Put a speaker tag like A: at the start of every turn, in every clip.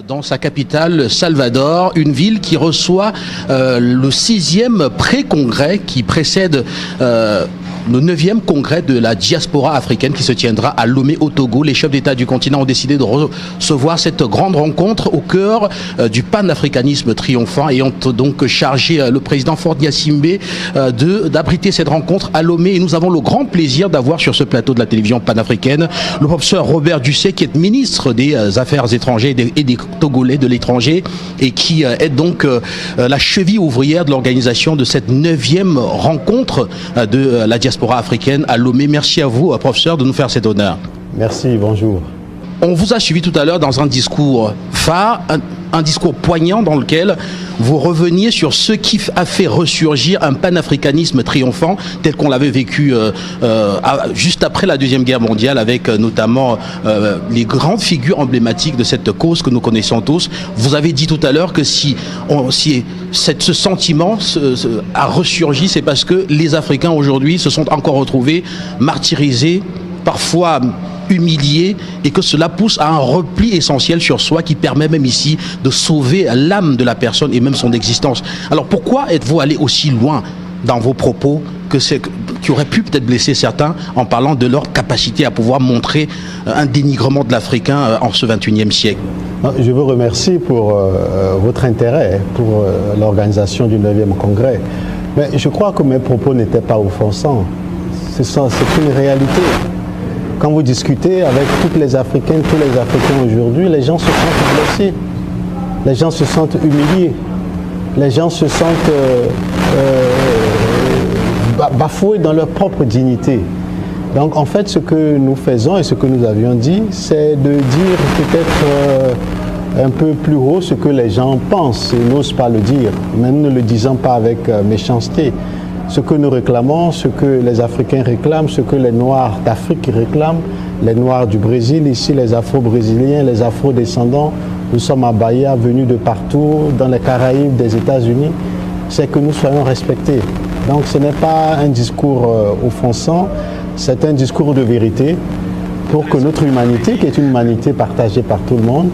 A: Dans sa capitale, Salvador, une ville qui reçoit le 6e pré-congrès qui précède le 9e congrès de la diaspora africaine qui se tiendra à Lomé au Togo. Les chefs d'État du continent ont décidé de recevoir cette grande rencontre au cœur du panafricanisme triomphant et ont donc chargé le président Faure Gnassingbé d'abriter cette rencontre à Lomé. Et nous avons le grand plaisir d'avoir sur ce plateau de la télévision panafricaine le professeur Robert Dussey, qui est ministre des Affaires étrangères et des Togolais de l'étranger et qui est donc la cheville ouvrière de l'organisation de cette 9e rencontre de la diaspora africaine à Lomé. Merci à vous, professeur, de nous faire cet honneur.
B: Merci, bonjour.
A: On vous a suivi tout à l'heure dans un discours phare, un discours poignant dans lequel vous reveniez sur ce qui a fait ressurgir un panafricanisme triomphant tel qu'on l'avait vécu juste après la Deuxième Guerre mondiale avec notamment les grandes figures emblématiques de cette cause que nous connaissons tous. Vous avez dit tout à l'heure que si ce sentiment a ressurgi, c'est parce que les Africains aujourd'hui se sont encore retrouvés martyrisés, parfois humiliés, et que cela pousse à un repli essentiel sur soi qui permet même ici de sauver l'âme de la personne et même son existence. Alors pourquoi êtes-vous allé aussi loin dans vos propos qui auraient pu peut-être blesser certains en parlant de leur capacité à pouvoir montrer un dénigrement de l'Africain en ce 21e siècle?
B: Je vous remercie pour votre intérêt pour l'organisation du 9e congrès. Mais je crois que mes propos n'étaient pas offensants. C'est une réalité. Quand vous discutez avec toutes les Africaines, tous les Africains aujourd'hui, les gens se sentent blessés, les gens se sentent humiliés, les gens se sentent bafoués dans leur propre dignité. Donc en fait, ce que nous faisons et ce que nous avions dit, c'est de dire peut-être un peu plus haut ce que les gens pensent et n'osent pas le dire, même ne le disant pas avec méchanceté. Ce que nous réclamons, ce que les Africains réclament, ce que les Noirs d'Afrique réclament, les Noirs du Brésil, ici les Afro-Brésiliens, les Afro-descendants, nous sommes à Bahia, venus de partout, dans les Caraïbes, des États-Unis, c'est que nous soyons respectés. Donc ce n'est pas un discours offensant, c'est un discours de vérité pour que notre humanité, qui est une humanité partagée par tout le monde,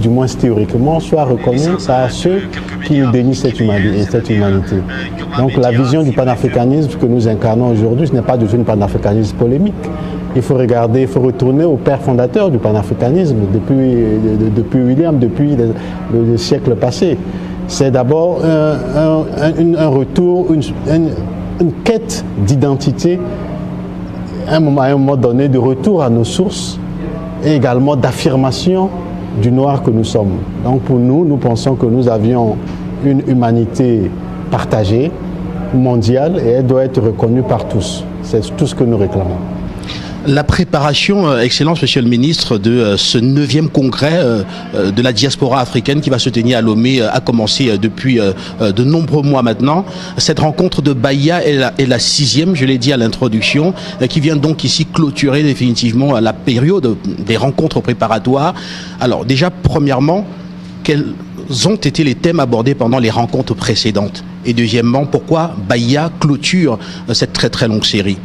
B: du moins théoriquement, soit reconnue par ceux qui nous dénient cette humanité. Donc la vision du panafricanisme que nous incarnons aujourd'hui, ce n'est pas du tout un panafricanisme polémique. Il faut regarder, il faut retourner au père fondateur du panafricanisme, depuis William, depuis le siècle passé. C'est d'abord un retour, une quête d'identité, à un moment donné, de retour à nos sources et également d'affirmation du noir que nous sommes. Donc pour nous, nous pensons que nous avions une humanité partagée, mondiale, et elle doit être reconnue par tous. C'est tout ce que nous réclamons.
A: La préparation, Excellence, Monsieur le Ministre, de ce 9e congrès de la diaspora africaine qui va se tenir à Lomé a commencé depuis de nombreux mois maintenant. Cette rencontre de Bahia est la 6e, je l'ai dit à l'introduction, qui vient donc ici clôturer définitivement la période des rencontres préparatoires. Alors déjà, premièrement, quels ont été les thèmes abordés pendant les rencontres précédentes? Et deuxièmement, pourquoi Bahia clôture cette très très longue série?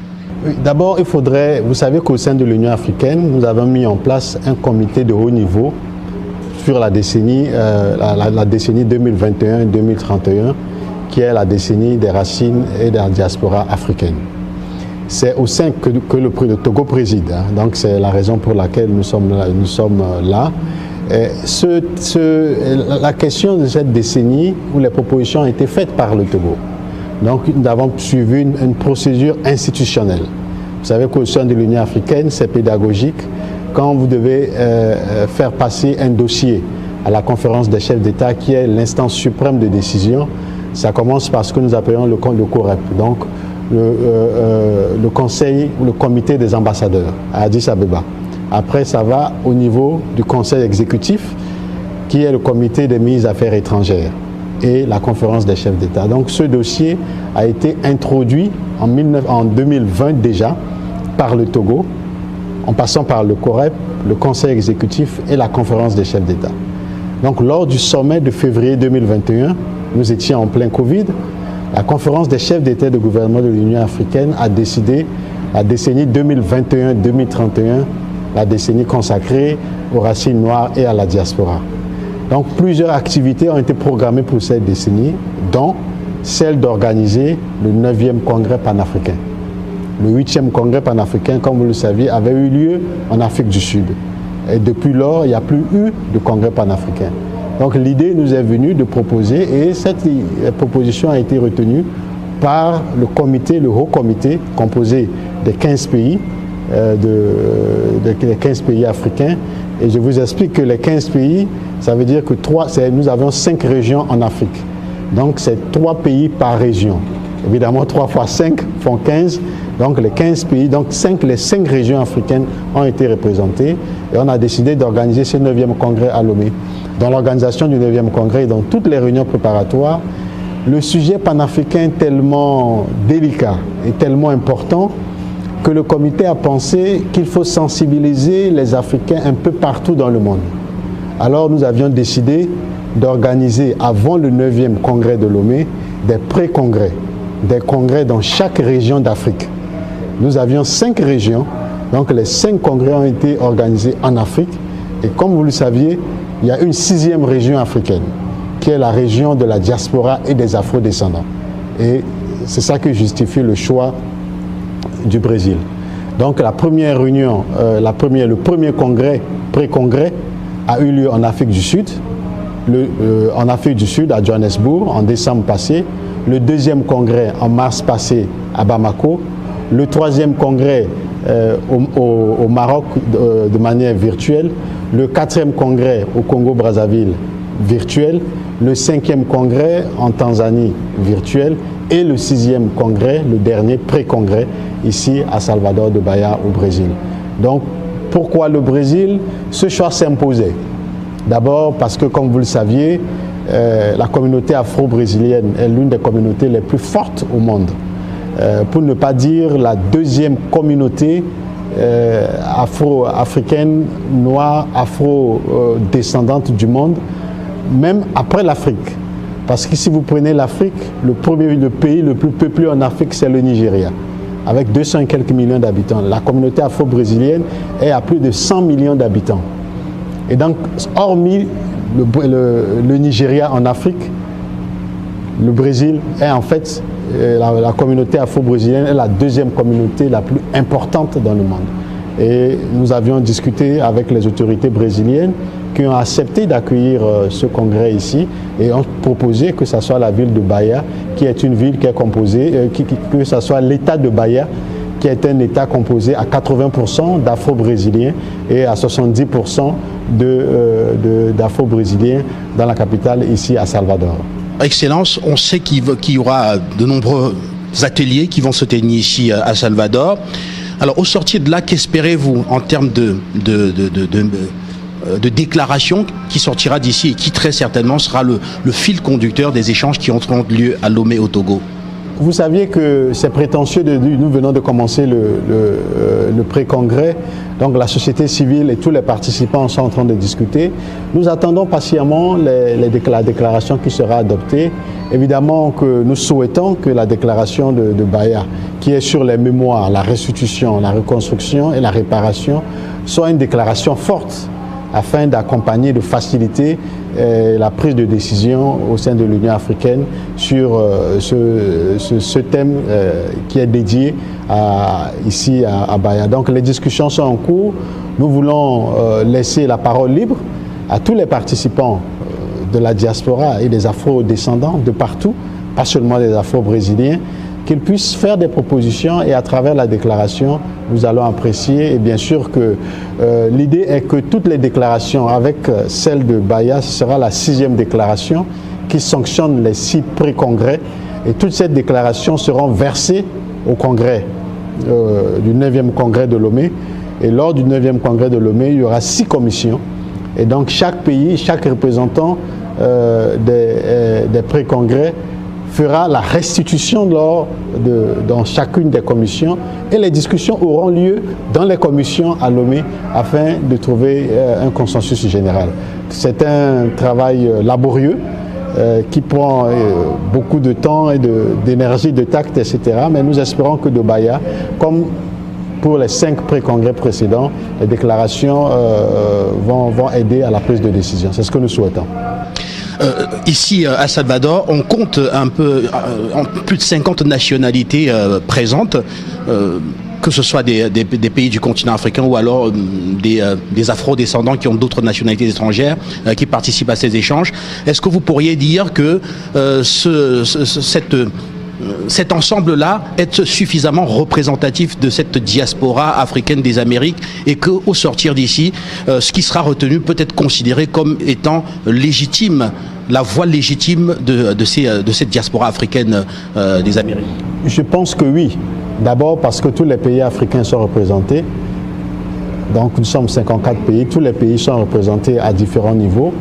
B: D'abord, il faudrait, vous savez qu'au sein de l'Union africaine, nous avons mis en place un comité de haut niveau sur la décennie 2021-2031, qui est la décennie des racines et de la diaspora africaine. C'est au sein que le Togo préside, hein, donc c'est la raison pour laquelle nous sommes là. La question de cette décennie où les propositions ont été faites par le Togo. Donc nous avons suivi une procédure institutionnelle. Vous savez qu'au sein de l'Union africaine, c'est pédagogique. Quand vous devez faire passer un dossier à la conférence des chefs d'État, qui est l'instance suprême de décision, ça commence par ce que nous appelons le COREP, donc le conseil ou le comité des ambassadeurs à Addis Abeba. Après, ça va au niveau du conseil exécutif, qui est le comité des ministres des Affaires étrangères, et la conférence des chefs d'État. Donc ce dossier a été introduit en 2020 déjà par le Togo, en passant par le COREP, le conseil exécutif et la conférence des chefs d'État. Donc lors du sommet de février 2021, nous étions en plein Covid, la conférence des chefs d'État et de gouvernement de l'Union africaine a décidé la décennie 2021-2031, la décennie consacrée aux racines noires et à la diaspora. Donc plusieurs activités ont été programmées pour cette décennie, dont celle d'organiser le 9e congrès panafricain. Le 8e congrès panafricain, comme vous le saviez, avait eu lieu en Afrique du Sud. Et depuis lors, il n'y a plus eu de congrès panafricain. Donc l'idée nous est venue de proposer, et cette proposition a été retenue par le comité, le haut comité, composé des 15 pays, des 15 pays africains. Et je vous explique que les 15 pays, ça veut dire que nous avons 5 régions en Afrique. Donc c'est 3 pays par région. Évidemment, 3 fois 5 font 15. Donc les 15 pays, donc les 5 régions africaines ont été représentées. Et on a décidé d'organiser ce 9e congrès à Lomé. Dans l'organisation du 9e congrès et dans toutes les réunions préparatoires, le sujet panafricain est tellement délicat et tellement important que le comité a pensé qu'il faut sensibiliser les Africains un peu partout dans le monde. Alors nous avions décidé d'organiser avant le 9e congrès de Lomé des pré-congrès, des congrès dans chaque région d'Afrique. Nous avions 5 régions, donc les 5 congrès ont été organisés en Afrique. Et comme vous le saviez, il y a une 6e région africaine, qui est la région de la diaspora et des afro-descendants. Et c'est ça qui justifie le choix du Brésil. Donc la première réunion, le premier congrès, pré-congrès, a eu lieu en Afrique du Sud, en Afrique du Sud, à Johannesburg, en décembre passé. Le 2e congrès en mars passé à Bamako. Le 3e congrès au Maroc de manière virtuelle. Le 4e congrès au Congo-Brazzaville virtuel. Le 5e congrès en Tanzanie virtuel. Et le 6e congrès, le dernier pré-congrès, ici à Salvador de Bahia au Brésil. Donc, pourquoi le Brésil? Ce choix s'imposait. D'abord parce que, comme vous le saviez, la communauté afro-brésilienne est l'une des communautés les plus fortes au monde. Pour ne pas dire la 2e communauté afro-africaine, noire, afro-descendante du monde, même après l'Afrique. Parce que si vous prenez l'Afrique, le pays le plus peuplé en Afrique, c'est le Nigeria, avec 200 et quelques millions d'habitants. La communauté afro-brésilienne est à plus de 100 millions d'habitants. Et donc, hormis le Nigeria en Afrique, le Brésil est en fait, la communauté afro-brésilienne est la 2e communauté la plus importante dans le monde. Et nous avions discuté avec les autorités brésiliennes qui ont accepté d'accueillir ce congrès ici et ont proposé que ce soit la ville de Bahia, qui est une ville qui est composée, que ce soit l'État de Bahia, qui est un État composé à 80% d'Afro-Brésiliens et à 70% d'Afro-Brésiliens dans la capitale, ici à Salvador.
A: Excellence, on sait qu'il y aura de nombreux ateliers qui vont se tenir ici à Salvador. Alors, au sortir de là, qu'espérez-vous en termes de déclaration qui sortira d'ici et qui très certainement sera le fil conducteur des échanges qui auront lieu à Lomé au Togo?
B: Vous saviez que c'est prétentieux, nous venons de commencer le pré-congrès, donc la société civile et tous les participants sont en train de discuter. Nous attendons patiemment la déclaration qui sera adoptée. Évidemment que nous souhaitons que la déclaration de Bahia, qui est sur les mémoires, la restitution, la reconstruction et la réparation, soit une déclaration forte, afin d'accompagner, de faciliter la prise de décision au sein de l'Union africaine sur ce thème qui est dédié ici à Bahia. Donc les discussions sont en cours. Nous voulons laisser la parole libre à tous les participants de la diaspora et des afro-descendants de partout, pas seulement des afro-brésiliens, qu'ils puissent faire des propositions et à travers la déclaration, nous allons apprécier. Et bien sûr que l'idée est que toutes les déclarations, avec celle de Bahia, ce sera la 6e déclaration qui sanctionne les 6 pré-congrès. Et toutes ces déclarations seront versées au congrès du 9e congrès de Lomé. Et lors du 9e congrès de Lomé, il y aura 6 commissions. Et donc chaque pays, chaque représentant des pré-congrès fera la restitution dans chacune des commissions et les discussions auront lieu dans les commissions à Lomé afin de trouver un consensus général. C'est un travail laborieux qui prend beaucoup de temps et d'énergie, de tact, etc. Mais nous espérons que de Bahia, comme pour les 5 pré-congrès précédents, les déclarations vont aider à la prise de décision. C'est ce que nous souhaitons.
A: Ici à Salvador, on compte un peu plus de 50 nationalités présentes, que ce soit des pays du continent africain ou alors des afro-descendants qui ont d'autres nationalités étrangères qui participent à ces échanges. Est-ce que vous pourriez dire que cet ensemble-là est suffisamment représentatif de cette diaspora africaine des Amériques et qu'au sortir d'ici, ce qui sera retenu peut être considéré comme étant légitime, la voix légitime de cette diaspora africaine des Amériques?
B: Je pense que oui. D'abord parce que tous les pays africains sont représentés. Donc nous sommes 54 pays, tous les pays sont représentés à différents niveaux.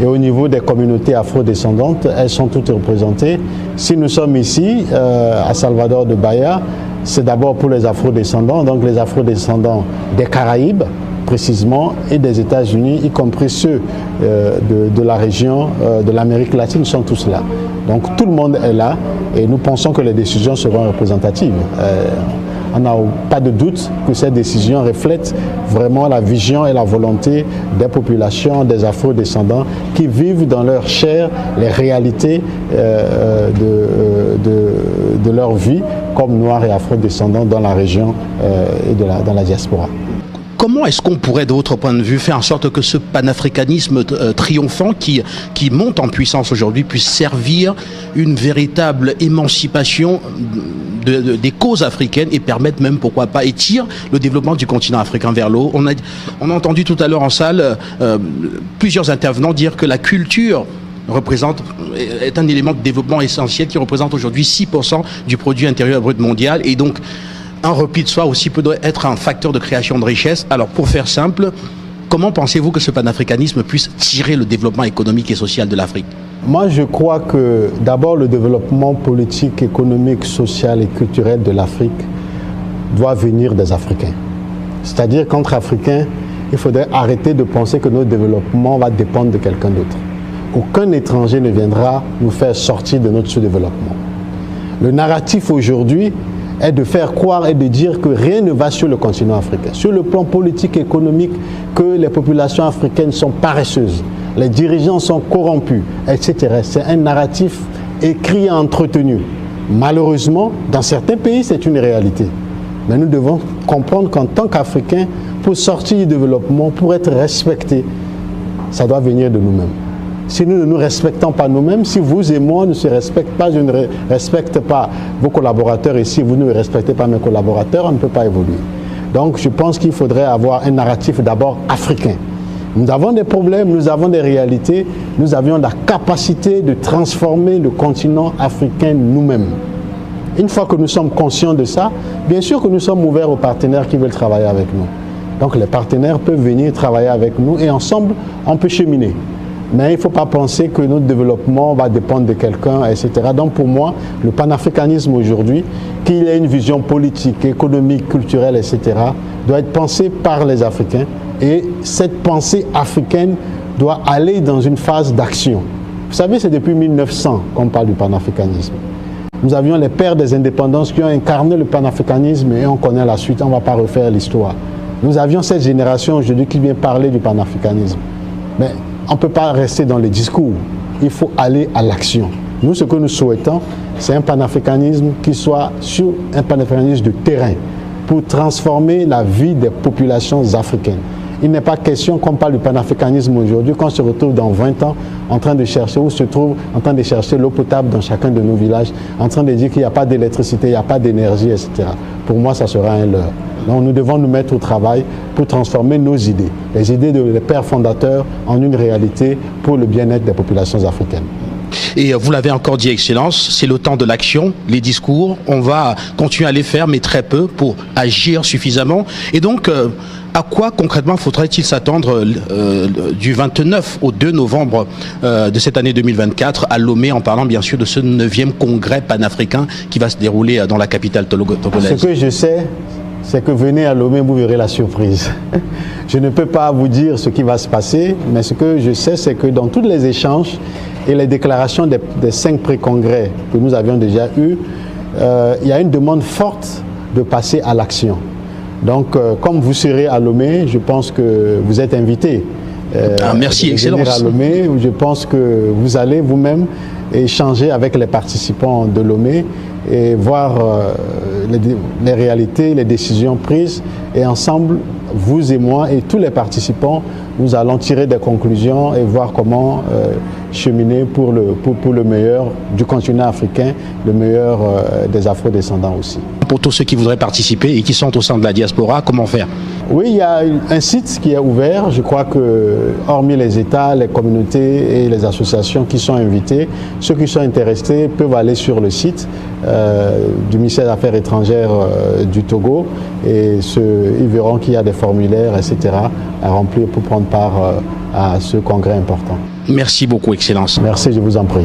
B: Et au niveau des communautés afro-descendantes, elles sont toutes représentées. Si nous sommes ici, à Salvador de Bahia, c'est d'abord pour les afro-descendants, donc les afro-descendants des Caraïbes, précisément, et des États-Unis, y compris ceux de la région de l'Amérique latine, sont tous là. Donc tout le monde est là et nous pensons que les décisions seront représentatives. On n'a pas de doute que ces décisions reflètent vraiment la vision et la volonté des populations, des afro-descendants qui vivent dans leur chair les réalités de leur vie comme noirs et afro-descendants dans la région et dans la diaspora.
A: Comment est-ce qu'on pourrait, de votre point de vue, faire en sorte que ce panafricanisme triomphant qui monte en puissance aujourd'hui puisse servir une véritable émancipation des causes africaines et permettre même, pourquoi pas, et tire le développement du continent africain vers le haut? On a entendu tout à l'heure en salle plusieurs intervenants dire que la culture est un élément de développement essentiel qui représente aujourd'hui 6% du produit intérieur brut mondial, et donc un repli de soi aussi peut être un facteur de création de richesse. Alors pour faire simple, comment pensez-vous que ce panafricanisme puisse tirer le développement économique et social de l'Afrique?
B: Moi je crois que d'abord le développement politique, économique, social et culturel de l'Afrique doit venir des Africains. C'est-à-dire qu'entre Africains, il faudrait arrêter de penser que notre développement va dépendre de quelqu'un d'autre. Aucun étranger ne viendra nous faire sortir de notre sous-développement. Le narratif aujourd'hui est de faire croire et de dire que rien ne va sur le continent africain. Sur le plan politique et économique, que les populations africaines sont paresseuses, les dirigeants sont corrompus, etc. C'est un narratif écrit et entretenu. Malheureusement, dans certains pays, c'est une réalité. Mais nous devons comprendre qu'en tant qu'Africains, pour sortir du développement, pour être respectés, ça doit venir de nous-mêmes. Si nous ne nous respectons pas nous-mêmes, si vous et moi ne se respectons pas, je ne respecte pas vos collaborateurs et si vous ne respectez pas mes collaborateurs, on ne peut pas évoluer. Donc je pense qu'il faudrait avoir un narratif d'abord africain. Nous avons des problèmes, nous avons des réalités, nous avions la capacité de transformer le continent africain nous-mêmes. Une fois que nous sommes conscients de ça, bien sûr que nous sommes ouverts aux partenaires qui veulent travailler avec nous. Donc les partenaires peuvent venir travailler avec nous et ensemble, on peut cheminer. Mais il ne faut pas penser que notre développement va dépendre de quelqu'un, etc. Donc pour moi, le panafricanisme aujourd'hui, qu'il ait une vision politique, économique, culturelle, etc., doit être pensé par les Africains. Et cette pensée africaine doit aller dans une phase d'action. Vous savez, c'est depuis 1900 qu'on parle du panafricanisme. Nous avions les pères des indépendances qui ont incarné le panafricanisme et on connaît la suite, on ne va pas refaire l'histoire. Nous avions cette génération aujourd'hui qui vient parler du panafricanisme. Mais on ne peut pas rester dans les discours, il faut aller à l'action. Nous, ce que nous souhaitons, c'est un panafricanisme qui soit sur un panafricanisme de terrain pour transformer la vie des populations africaines. Il n'est pas question qu'on parle du panafricanisme aujourd'hui, qu'on se retrouve dans 20 ans en train de chercher, où se trouve en train de chercher l'eau potable dans chacun de nos villages, en train de dire qu'il n'y a pas d'électricité, il n'y a pas d'énergie, etc. Pour moi, ça sera un leurre. Donc nous devons nous mettre au travail pour transformer nos idées, les idées des pères fondateurs en une réalité pour le bien-être des populations africaines.
A: Et vous l'avez encore dit, Excellence, c'est le temps de l'action, les discours, on va continuer à les faire, mais très peu pour agir suffisamment. Et donc, à quoi concrètement faudrait-il s'attendre du 29 au 2 novembre de cette année 2024 à Lomé, en parlant bien sûr de ce 9e congrès panafricain qui va se dérouler dans la capitale togolaise?
B: Ce que je sais, c'est que venez à Lomé, vous verrez la surprise. Je ne peux pas vous dire ce qui va se passer, mais ce que je sais, c'est que dans tous les échanges et les déclarations des 5 pré-congrès que nous avions déjà eus, il y a une demande forte de passer à l'action. Donc, comme vous serez à Lomé, je pense que vous êtes invité.
A: Merci, Excellence.
B: À Lomé, je pense que vous allez vous-même échanger avec les participants de Lomé et voir les réalités, les décisions prises. Et ensemble, vous et moi et tous les participants, nous allons tirer des conclusions et voir comment cheminer pour le meilleur du continent africain, le meilleur des Afro-descendants aussi.
A: Pour tous ceux qui voudraient participer et qui sont au sein de la diaspora, comment faire?
B: Oui, il y a un site qui est ouvert. Je crois que, hormis les États, les communautés et les associations qui sont invités, ceux qui sont intéressés peuvent aller sur le site du ministère des Affaires étrangères du Togo et ils verront qu'il y a des formulaires, etc. à remplir pour prendre part à ce congrès important.
A: Merci beaucoup, Excellence.
B: Merci, je vous en prie.